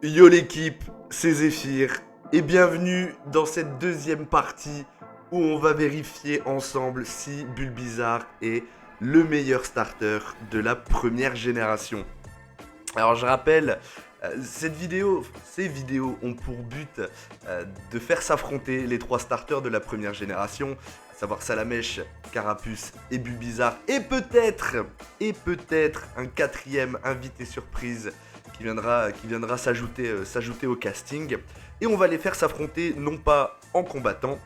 Yo l'équipe, c'est Zephyr et bienvenue dans cette deuxième partie où on va vérifier ensemble si Bulbizarre est le meilleur starter de la première génération. Alors je rappelle, ces vidéos ont pour but de faire s'affronter les trois starters de la première génération, à savoir Salamèche, Carapuce et Bulbizarre, et peut-être un quatrième invité surprise qui viendra s'ajouter au casting. Et on va les faire s'affronter non pas en combattant,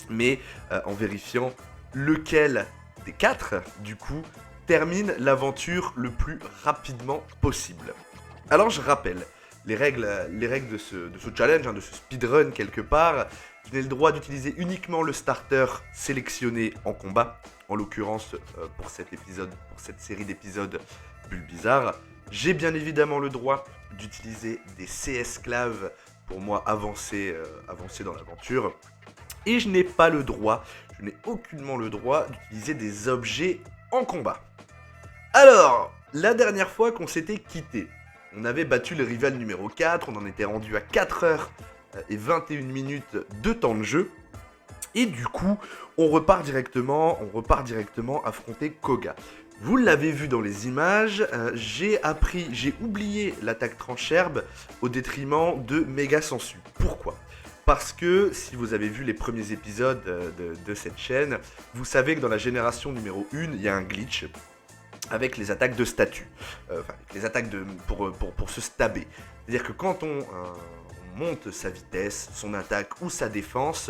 mais en vérifiant lequel des quatre, du coup, termine l'aventure le plus rapidement possible. Alors je rappelle les règles de ce challenge, de ce speedrun quelque part. Vous avez le droit d'utiliser uniquement le starter sélectionné en combat, en l'occurrence pour cet épisode, pour cette série d'épisodes Bulbizarre. J'ai bien évidemment le droit d'utiliser des CS-claves pour moi avancer dans l'aventure. Et je n'ai pas le droit, je n'ai aucunement le droit d'utiliser des objets en combat. Alors, la dernière fois qu'on s'était quitté, on avait battu le rival numéro 4, on en était rendu à 4h et 21 minutes de temps de jeu. Et du coup, on repart directement affronter Koga. Vous l'avez vu dans les images, j'ai oublié l'attaque tranche-herbe au détriment de Méga Sensu. Pourquoi ? Parce que si vous avez vu les premiers épisodes de cette chaîne, vous savez que dans la génération numéro 1, il y a un glitch avec les attaques de statut, les attaques pour se stabber. C'est-à-dire que quand on monte sa vitesse, son attaque ou sa défense,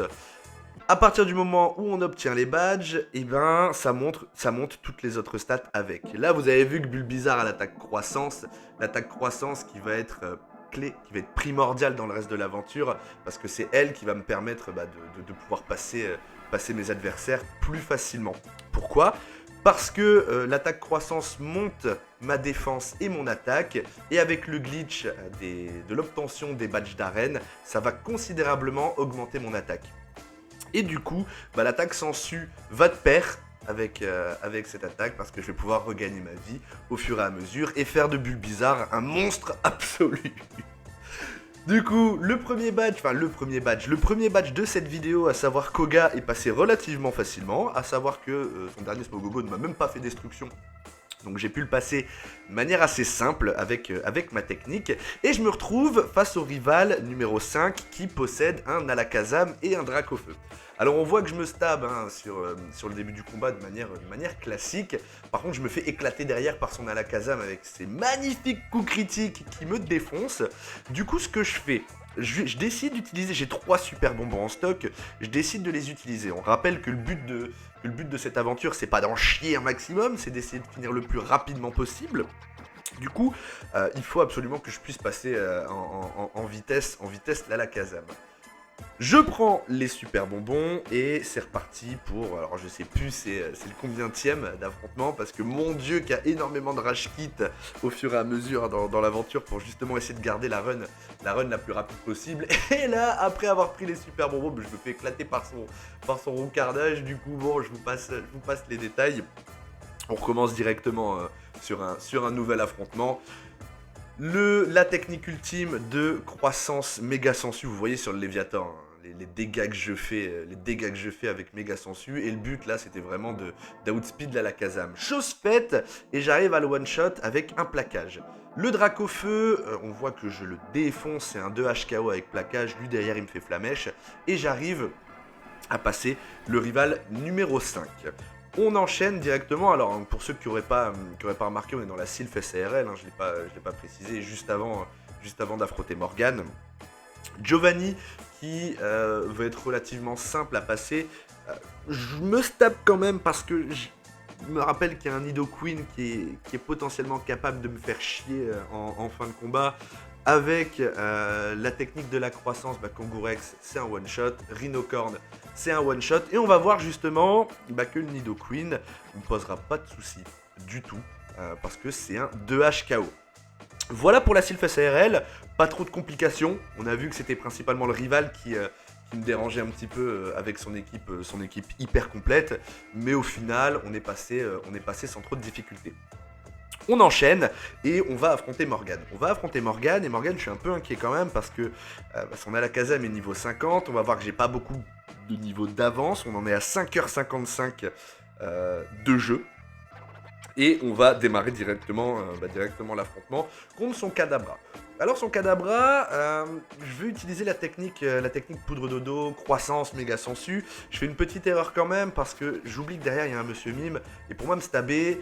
à partir du moment où on obtient les badges, et ben ça monte toutes les autres stats avec. Là, vous avez vu que Bulbizarre a l'attaque croissance qui va être clé, qui va être primordiale dans le reste de l'aventure, parce que c'est elle qui va me permettre de pouvoir passer mes adversaires plus facilement. Pourquoi ? Parce que l'attaque croissance monte ma défense et mon attaque, et avec le glitch de l'obtention des badges d'arène, ça va considérablement augmenter mon attaque. Et du coup, l'attaque sensu va de pair avec cette attaque, parce que je vais pouvoir regagner ma vie au fur et à mesure et faire de Bulbizarre un monstre absolu. Du coup, le premier badge de cette vidéo, à savoir Koga, est passé relativement facilement, à savoir que son dernier Smogogo ne m'a même pas fait destruction. Donc j'ai pu le passer de manière assez simple avec ma technique. Et je me retrouve face au rival numéro 5 qui possède un Alakazam et un Dracofeu. Alors on voit que je me stab sur le début du combat de manière classique. Par contre je me fais éclater derrière par son Alakazam avec ses magnifiques coups critiques qui me défoncent. Du coup ce que je fais, je décide d'utiliser, j'ai 3 super bonbons en stock, je décide de les utiliser. On rappelle que le but de cette aventure, c'est pas d'en chier un maximum, c'est d'essayer de finir le plus rapidement possible. Du coup, il faut absolument que je puisse passer en vitesse l'Alakazam. Je prends les super bonbons et c'est reparti pour, alors je sais plus c'est le combienième d'affrontement, parce que mon dieu qu'il y a énormément de rage kit au fur et à mesure dans l'aventure pour justement essayer de garder la run la plus rapide possible. Et là, après avoir pris les super bonbons, je me fais éclater par son roucardage. Du coup bon, je vous passe les détails. On recommence directement sur un nouvel affrontement. La technique ultime de croissance méga sensu, vous voyez sur le Léviathan, les dégâts que je fais avec méga sensu, et le but là c'était vraiment d'outspeed l'Alakazam. Chose faite, et j'arrive à le one shot avec un plaquage. Le Dracofeu, on voit que je le défonce, c'est un 2 HKO avec plaquage, lui derrière il me fait flamèche, et j'arrive à passer le rival numéro 5. On enchaîne directement, alors pour ceux qui n'auraient pas remarqué, on est dans la Sylph SARL, je ne l'ai pas précisé, juste avant d'affronter Morgane. Giovanni qui va être relativement simple à passer. Je me stab quand même parce que je me rappelle qu'il y a un Nidoqueen qui est potentiellement capable de me faire chier en fin de combat. Avec la technique de la croissance, Kangourex c'est un one shot, Rhinocorn c'est un one shot, et on va voir justement que le Nidoqueen ne posera pas de soucis du tout, parce que c'est un 2 HKO. Voilà pour la Sylph SARL, pas trop de complications, on a vu que c'était principalement le rival qui me dérangeait un petit peu avec son équipe hyper complète, mais au final on est passé sans trop de difficultés. On enchaîne et on va affronter Morgane. On va affronter Morgane et Morgane, je suis un peu inquiet quand même parce que son Alakazam est niveau 50. On va voir que j'ai pas beaucoup de niveau d'avance. On en est à 5h55 de jeu. Et on va démarrer directement l'affrontement contre son Kadabra. Alors son Kadabra, je vais utiliser la technique poudre dodo, croissance, méga sensu. Je fais une petite erreur quand même parce que j'oublie que derrière il y a un monsieur mime. Et pour moi me stabber,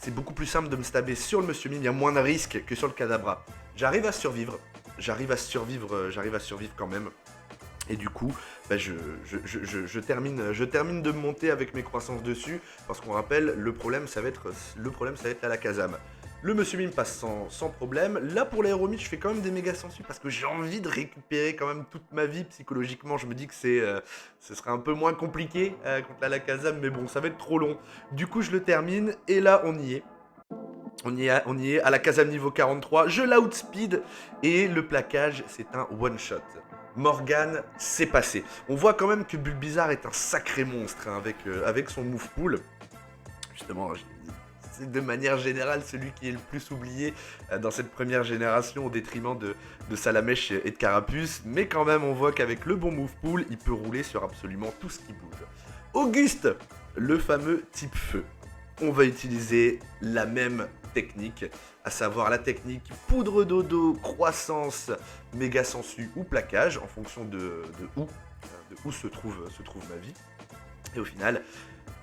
c'est beaucoup plus simple de me stabber sur le monsieur mime, il y a moins de risques que sur le Kadabra. J'arrive à survivre quand même. Et du coup, bah je termine de monter avec mes croissances dessus, parce qu'on rappelle, le problème ça va être l'Alakazam. Le monsieur mime passe sans problème. Là pour l'aéromite, je fais quand même des méga sensus parce que j'ai envie de récupérer quand même toute ma vie. Psychologiquement, je me dis que ce serait un peu moins compliqué contre l'Alakazam, mais bon, ça va être trop long. Du coup, je le termine et là, on y est. On y est, Alakazam niveau 43, je l'outspeed et le plaquage, c'est un one-shot. Morgane, c'est passé. On voit quand même que Bulbizarre est un sacré monstre hein, avec son move pool. Justement, c'est de manière générale celui qui est le plus oublié dans cette première génération au détriment de Salamèche et de Carapuce. Mais quand même, on voit qu'avec le bon move pool, il peut rouler sur absolument tout ce qui bouge. Auguste, le fameux type feu. On va utiliser la même technique, à savoir la technique poudre dodo, croissance, méga sensu ou plaquage, en fonction de où se trouve ma vie. Et au final,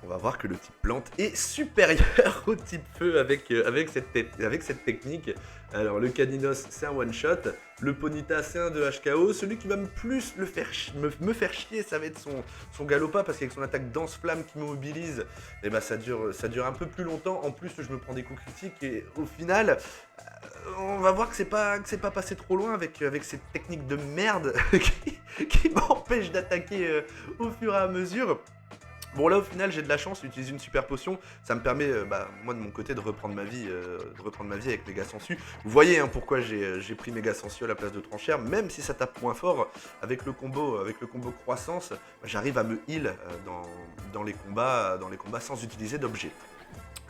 on va voir que le type plante est supérieur au type feu avec cette technique. Alors le Caninos c'est un one shot, le Ponyta c'est un 2 HKO, celui qui va me plus me faire chier ça va être son Galopa parce qu'avec son attaque danse flamme qui m'immobilise, et bah ça dure un peu plus longtemps, en plus je me prends des coups critiques et au final on va voir que c'est pas passé trop loin avec cette technique de merde qui m'empêche d'attaquer au fur et à mesure. Bon là au final j'ai de la chance d'utiliser une super potion, ça me permet moi de mon côté de reprendre ma vie avec méga sensu. Vous voyez hein, pourquoi j'ai pris méga sensu à la place de tranchère, même si ça tape moins fort avec le combo croissance, j'arrive à me heal dans les combats sans utiliser d'objet.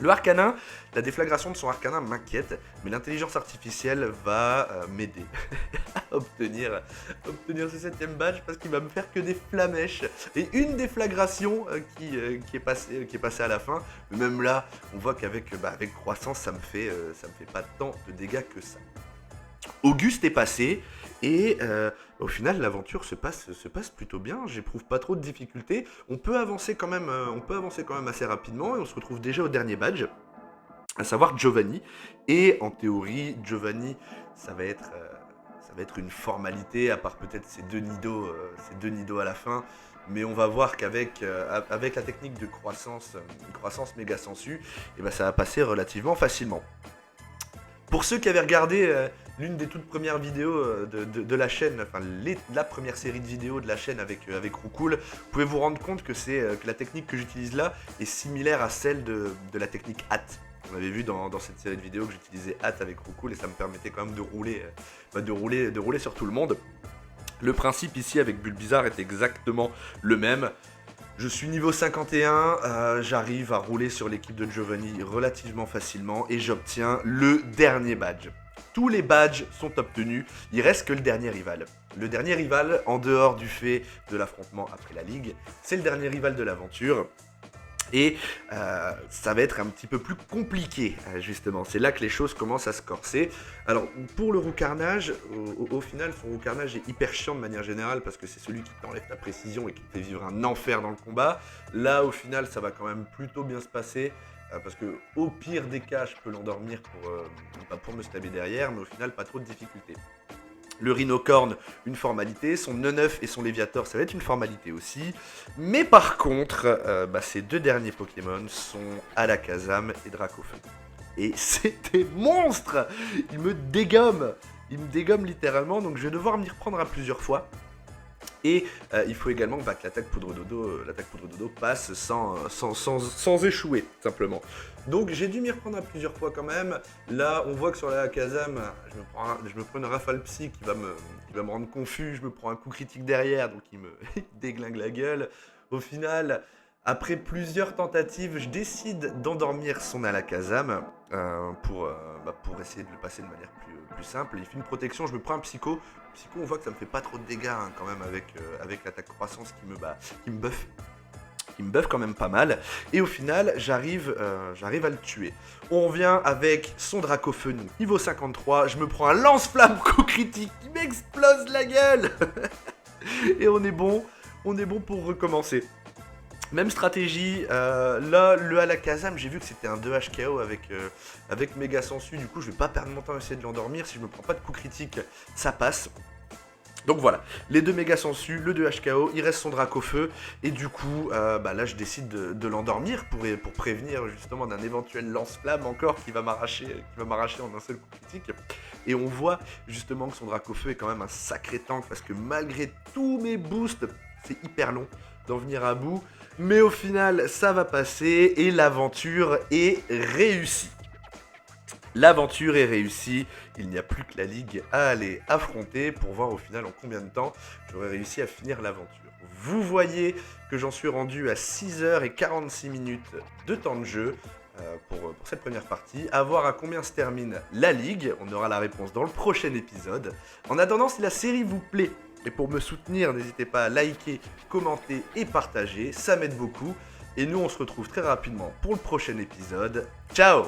Le Arcanin, la déflagration de son Arcanin m'inquiète, mais l'intelligence artificielle va m'aider à obtenir ce 7ème badge parce qu'il va me faire que des flamèches et une déflagration qui est passée à la fin. Mais même là, on voit qu'avec avec croissance, ça me fait pas tant de dégâts que ça. Auguste est passé et au final l'aventure se passe plutôt bien, j'éprouve pas trop de difficultés, on peut avancer quand même assez rapidement et on se retrouve déjà au dernier badge, à savoir Giovanni, et en théorie Giovanni ça va être une formalité à part peut-être ces deux nidos à la fin, mais on va voir qu'avec avec la technique de croissance méga sensu, et ben ça va passer relativement facilement. Pour ceux qui avaient regardé l'une des toutes premières vidéos de la chaîne, enfin la première série de vidéos de la chaîne avec Roucool, vous pouvez vous rendre compte que la technique que j'utilise là est similaire à celle de la technique hâte. On avait vu dans cette série de vidéos que j'utilisais hâte avec Roucool et ça me permettait quand même de rouler sur tout le monde. Le principe ici avec Bulbizarre est exactement le même. Je suis niveau 51, j'arrive à rouler sur l'équipe de Giovanni relativement facilement et j'obtiens le dernier badge. Tous les badges sont obtenus, il reste que le dernier rival. Le dernier rival, en dehors du fait de l'affrontement après la ligue, c'est le dernier rival de l'aventure. Et ça va être un petit peu plus compliqué, justement. C'est là que les choses commencent à se corser. Alors, pour le Roucarnage, au final, son Roucarnage est hyper chiant de manière générale parce que c'est celui qui t'enlève ta précision et qui te fait vivre un enfer dans le combat. Là, au final, ça va quand même plutôt bien se passer. Parce que au pire des cas, je peux l'endormir pour me stabber derrière, mais au final, pas trop de difficultés. Le Rhinocorn, une formalité, son Neneuf et son Léviator, ça va être une formalité aussi. Mais par contre, ces deux derniers Pokémon sont Alakazam et Dracofeu. Et c'est des monstres! Ils me dégomment littéralement, donc je vais devoir m'y reprendre à plusieurs fois. Et il faut également que l'attaque poudre dodo passe sans échouer, simplement. Donc j'ai dû m'y reprendre à plusieurs fois quand même. Là, on voit que sur la Kazam, je me prends une rafale psy qui va me rendre confus. Je me prends un coup critique derrière, donc il me déglingue la gueule. Au final, après plusieurs tentatives, je décide d'endormir son Alakazam. pour essayer de le passer de manière plus simple. Il fait une protection, je me prends un psycho. Psycho, on voit que ça me fait pas trop de dégâts hein, quand même avec l'attaque croissance qui me buff quand même pas mal. Et au final, j'arrive à le tuer. On revient avec son Dracofeu niveau 53. Je me prends un lance-flamme coup critique qui m'explose la gueule. Et on est bon pour recommencer. Même stratégie, là, le Alakazam, j'ai vu que c'était un 2H KO avec Méga Sensu, du coup je vais pas perdre mon temps à essayer de l'endormir, si je me prends pas de coup critique, ça passe. Donc voilà, les 2 Méga Sensu, le 2H KO, il reste son Dracofeu, et du coup, là je décide de l'endormir pour prévenir justement d'un éventuel lance-flamme encore qui va m'arracher en un seul coup critique. Et on voit justement que son Dracofeu est quand même un sacré tank, parce que malgré tous mes boosts, c'est hyper long d'en venir à bout. Mais au final, ça va passer et l'aventure est réussie. L'aventure est réussie, il n'y a plus que la ligue à aller affronter pour voir au final en combien de temps j'aurais réussi à finir l'aventure. Vous voyez que j'en suis rendu à 6h46 de temps de jeu pour cette première partie. À voir à combien se termine la ligue, on aura la réponse dans le prochain épisode. En attendant, si la série vous plaît, et pour me soutenir, n'hésitez pas à liker, commenter et partager, ça m'aide beaucoup. Et nous, on se retrouve très rapidement pour le prochain épisode. Ciao!